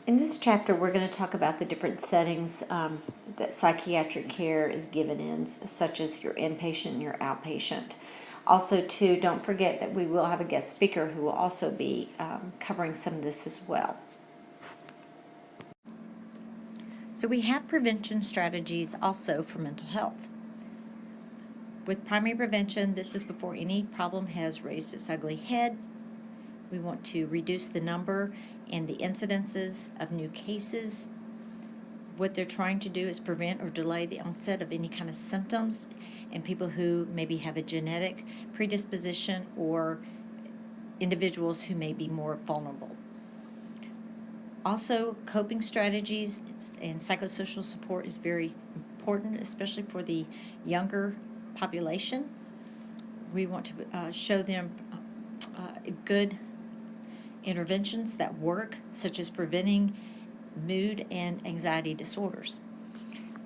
In this chapter, we're going to talk about the different settings that psychiatric care is given in, such as your inpatient and your outpatient. Also, too, don't forget that we will have a guest speaker who will also be covering some of this as well. So we have prevention strategies also for mental health. With primary prevention, this is before any problem has raised its ugly head. We want to reduce the number and the incidences of new cases. What they're trying to do is prevent or delay the onset of any kind of symptoms in people who maybe have a genetic predisposition or individuals who may be more vulnerable. Also, coping strategies and psychosocial support is very important, especially for the younger population. We want to show them good interventions that work, such as preventing mood and anxiety disorders.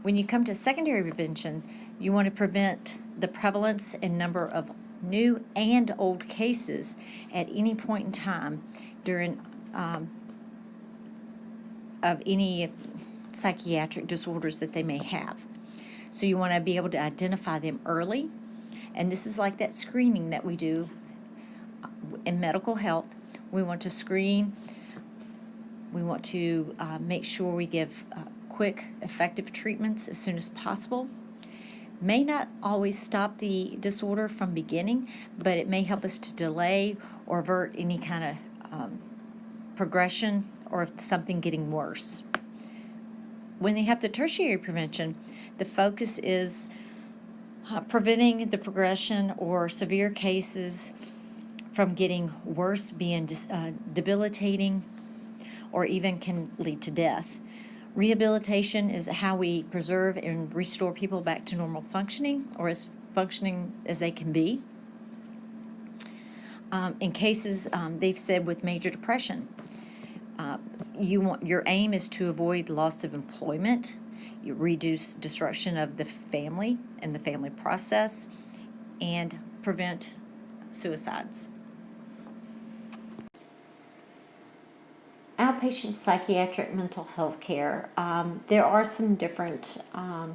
When you come to secondary prevention, you want to prevent the prevalence and number of new and old cases at any point in time during of any psychiatric disorders that they may have. So you want to be able to identify them early, and this is like that screening that we do in medical health. We want to screen. We want to make sure we give quick, effective treatments as soon as possible. May not always stop the disorder from beginning, but it may help us to delay or avert any kind of progression or something getting worse. When they have the tertiary prevention, the focus is preventing the progression or severe cases from getting worse, being debilitating, or even can lead to death. Rehabilitation is how we preserve and restore people back to normal functioning, or as functioning as they can be. In cases, they've said with major depression, your aim is to avoid loss of employment, you reduce disruption of the family and the family process, and prevent suicides. Outpatient psychiatric mental health care. There are some different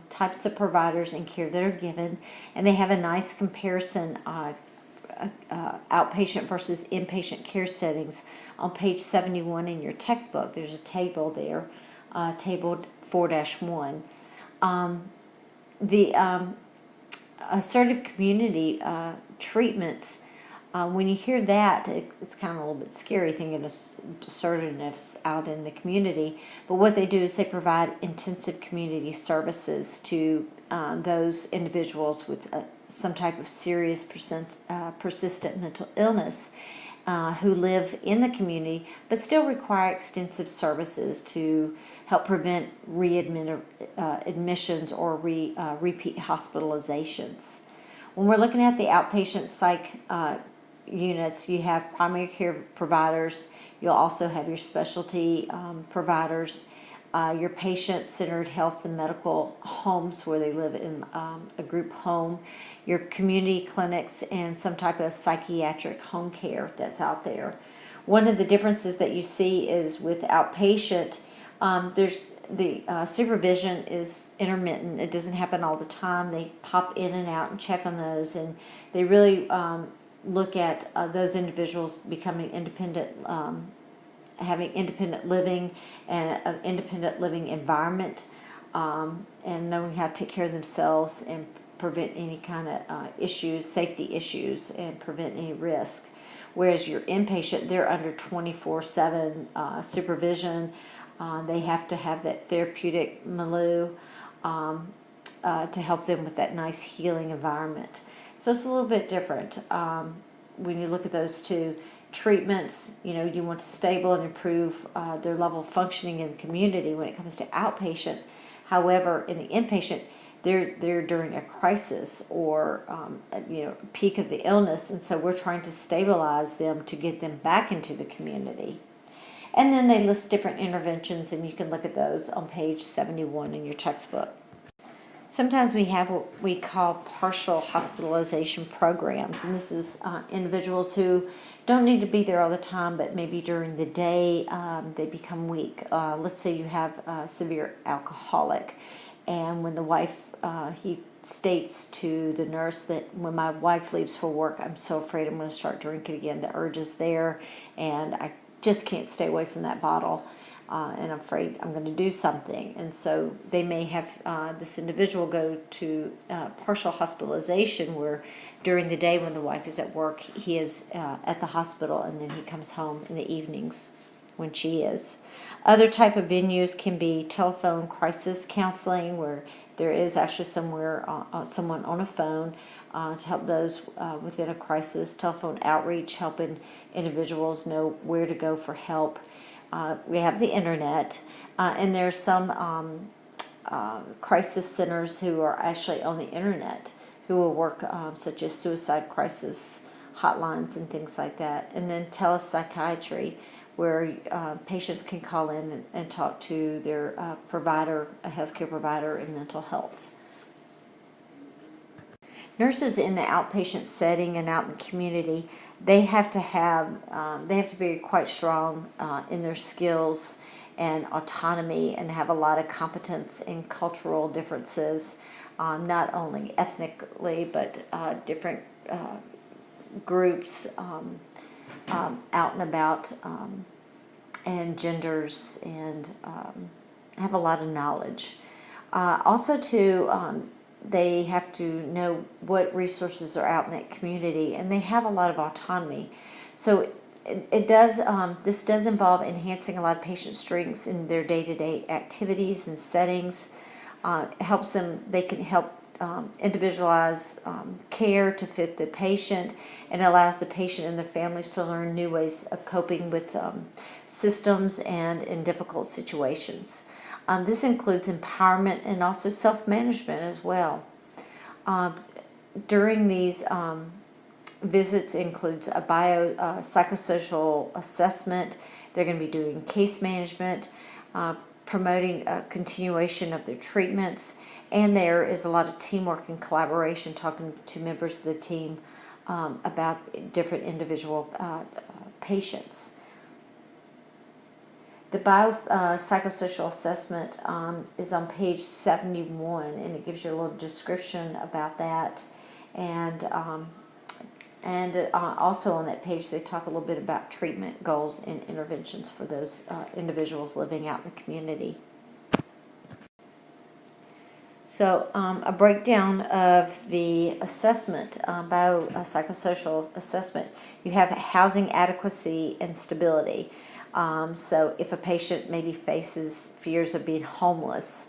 types of providers and care that are given, and they have a nice comparison outpatient versus inpatient care settings on page 71 in your textbook. There's a table there, table 4-1. The assertive community treatments. When you hear that, it's kind of a little bit scary thinking of assertiveness out in the community. But what they do is they provide intensive community services to those individuals with some type of serious persistent mental illness who live in the community but still require extensive services to help prevent admissions or repeat hospitalizations. When we're looking at the outpatient psych units, you have primary care providers. You'll also have your specialty providers, your patient-centered health and medical homes where they live in a group home, your community clinics, and some type of psychiatric home care that's out there. One of the differences that you see is with outpatient, there's the supervision is intermittent. It doesn't happen all the time. They pop in and out and check on those, and they really look at those individuals becoming independent, having independent living and an independent living environment, and knowing how to take care of themselves and prevent any kind of issues, safety issues, and prevent any risk. Whereas your inpatient, they're under 24/7 supervision. They have to have that therapeutic milieu to help them with that nice healing environment. So it's a little bit different when you look at those two treatments. You want to stable and improve their level of functioning in the community when it comes to outpatient. However, in the inpatient, they're during a crisis or peak of the illness, and so we're trying to stabilize them to get them back into the community. And then they list different interventions, and you can look at those on page 71 in your textbook. Sometimes we have what we call partial hospitalization programs, and this is individuals who don't need to be there all the time, but maybe during the day they become weak. Let's say you have a severe alcoholic, and when the wife, he states to the nurse that when my wife leaves for work, I'm so afraid I'm going to start drinking again. The urge is there, and I just can't stay away from that bottle. And I'm afraid I'm going to do something. And so they may have this individual go to partial hospitalization, where during the day when the wife is at work, he is at the hospital, and then he comes home in the evenings when she is. Other type of venues can be telephone crisis counseling, where there is actually someone on a phone to help those within a crisis. Telephone outreach, helping individuals know where to go for help. We have the internet, and there's some crisis centers who are actually on the internet who will work such as suicide crisis hotlines and things like that. And then telepsychiatry, where patients can call in and talk to their provider, a healthcare provider in mental health. Nurses in the outpatient setting and out in the community, they have to be quite strong in their skills and autonomy, and have a lot of competence in cultural differences, not only ethnically, but different groups out and about, and genders, and have a lot of knowledge. Also, they have to know what resources are out in that community, and they have a lot of autonomy. So this does involve enhancing a lot of patient strengths in their day-to-day activities and settings. They can help individualize care to fit the patient, and allows the patient and their families to learn new ways of coping with systems and in difficult situations. This includes empowerment and also self-management as well. During these visits includes a psychosocial assessment. They're going to be doing case management, promoting a continuation of their treatments, and there is a lot of teamwork and collaboration, talking to members of the team about different individual patients. The psychosocial assessment is on page 71, and it gives you a little description about that. And also on that page, they talk a little bit about treatment goals and interventions for those individuals living out in the community. So a breakdown of the assessment, psychosocial assessment. You have housing adequacy and stability. So if a patient maybe faces fears of being homeless,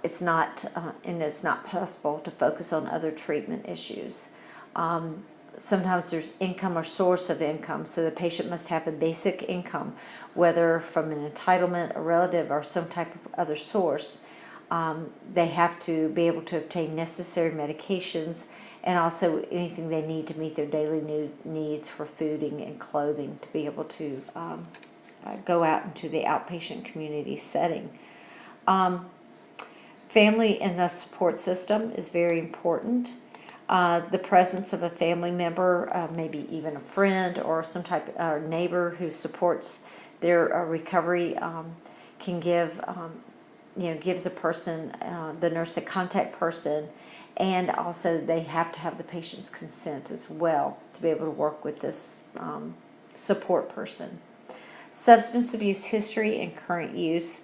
it's not possible to focus on other treatment issues. Sometimes there's income or source of income, so the patient must have a basic income, whether from an entitlement, a relative, or some type of other source. They have to be able to obtain necessary medications, and also anything they need to meet their daily needs for fooding and clothing, to be able to go out into the outpatient community setting. Family and the support system is very important. The presence of a family member, maybe even a friend or some type of neighbor who supports their recovery, can gives a person, the nurse, a contact person, and also they have to have the patient's consent as well to be able to work with this support person. Substance abuse history and current use.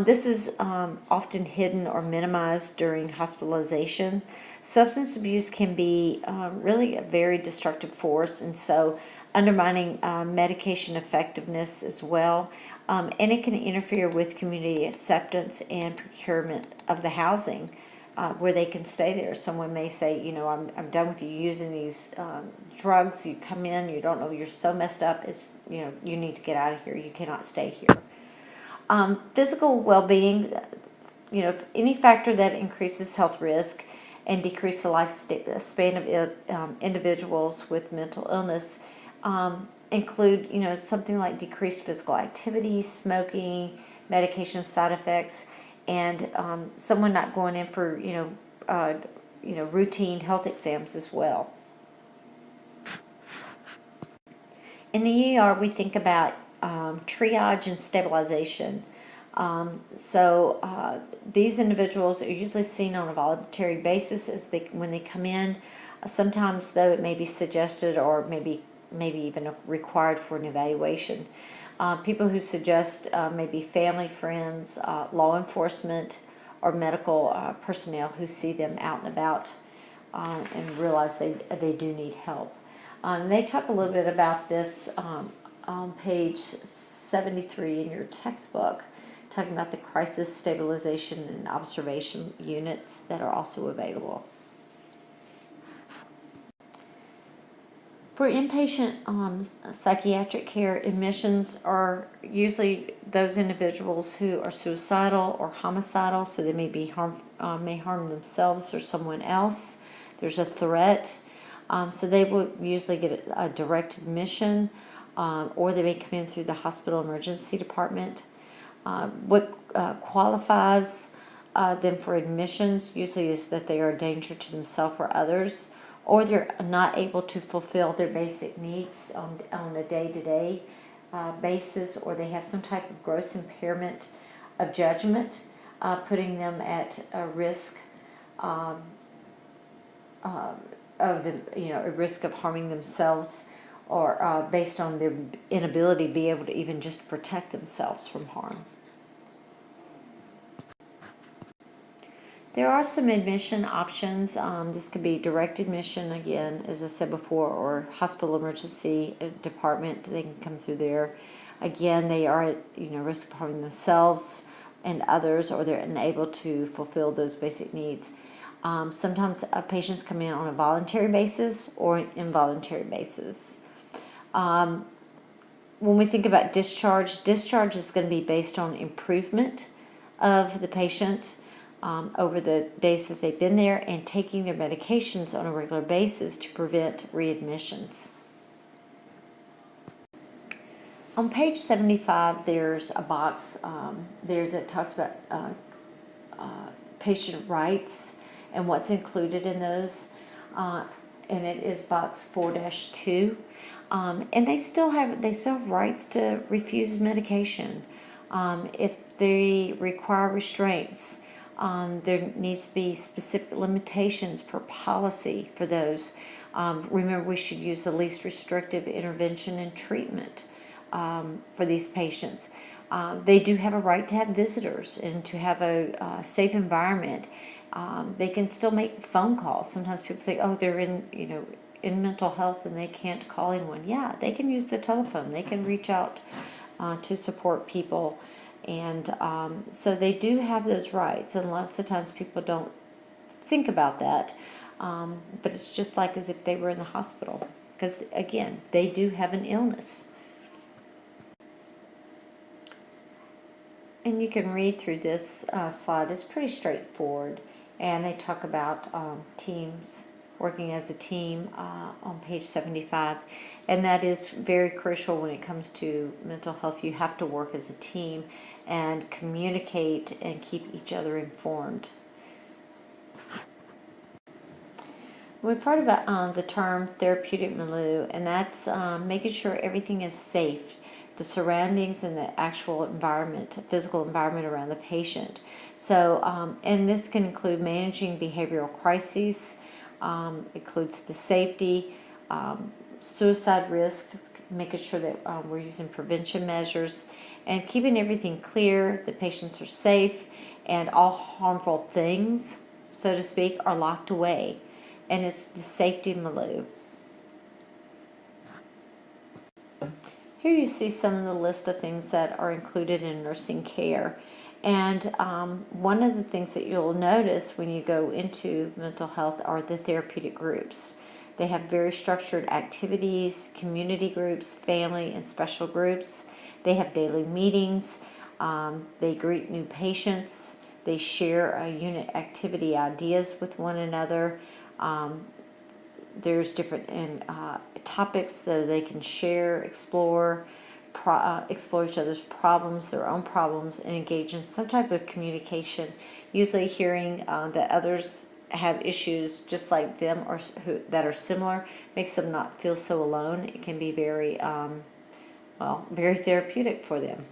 This is often hidden or minimized during hospitalization. Substance abuse can be really a very destructive force, and so undermining medication effectiveness as well. And it can interfere with community acceptance and procurement of the housing where they can stay there. Someone may say, I'm done with you using these drugs. You come in, you don't know, you're so messed up. It's, you need to get out of here. You cannot stay here. Physical well-being, any factor that increases health risk and decrease the lifespan of individuals with mental illness include, something like decreased physical activity, smoking, medication side effects, and someone not going in for routine health exams as well. In the ER, we think about triage and stabilization. These individuals are usually seen on a voluntary basis when they come in. Sometimes, though, it may be suggested or maybe even required for an evaluation. People who suggest maybe family, friends, law enforcement, or medical personnel who see them out and about and realize they do need help. They talk a little bit about this on page 73 in your textbook, talking about the crisis stabilization and observation units that are also available. For inpatient psychiatric care, admissions are usually those individuals who are suicidal or homicidal, so they may harm themselves or someone else. There's a threat, so they will usually get a direct admission, or they may come in through the hospital emergency department. What qualifies them for admissions usually is that they are a danger to themselves or others, or they're not able to fulfill their basic needs on a day-to-day basis, or they have some type of gross impairment of judgment, putting them at a risk a risk of harming themselves, or based on their inability to be able to even just protect themselves from harm. There are some admission options. This could be direct admission, again, as I said before, or hospital emergency department. They can come through there. Again, they are at risk of harming themselves and others, or they're unable to fulfill those basic needs. Sometimes patients come in on a voluntary basis or an involuntary basis. When we think about discharge is going to be based on improvement of the patient over the days that they've been there, and taking their medications on a regular basis to prevent readmissions. On page 75, there's a box there that talks about patient rights and what's included in those, and it is box 4-2. And they still have rights to refuse medication if they require restraints. There needs to be specific limitations per policy for those. Remember, we should use the least restrictive intervention and treatment for these patients. They do have a right to have visitors and to have a safe environment. They can still make phone calls. Sometimes people think, oh, they're in mental health and they can't call anyone. Yeah, they can use the telephone. They can reach out to support people. And so they do have those rights, and lots of times people don't think about that, but it's just like as if they were in the hospital, because again, they do have an illness. And you can read through this slide. It's pretty straightforward, and they talk about teams, working as a team on page 75, and that is very crucial when it comes to mental health. You have to work as a team and communicate and keep each other informed. We've heard about the term therapeutic milieu, and that's making sure everything is safe, the surroundings and the actual environment, physical environment around the patient. So, and this can include managing behavioral crises, includes the safety, suicide risk, making sure that we're using prevention measures, and keeping everything clear, the patients are safe, and all harmful things, so to speak, are locked away. And it's the safety milieu. Here you see some of the list of things that are included in nursing care. And one of the things that you'll notice when you go into mental health are the therapeutic groups. They have very structured activities, community groups, family and special groups. They have daily meetings. They greet new patients. They share unit activity ideas with one another. There's different topics that they can share, explore, explore each other's problems, their own problems, and engage in some type of communication. Usually, hearing that others have issues just like them or that are similar makes them not feel so alone. It can be very, very therapeutic for them.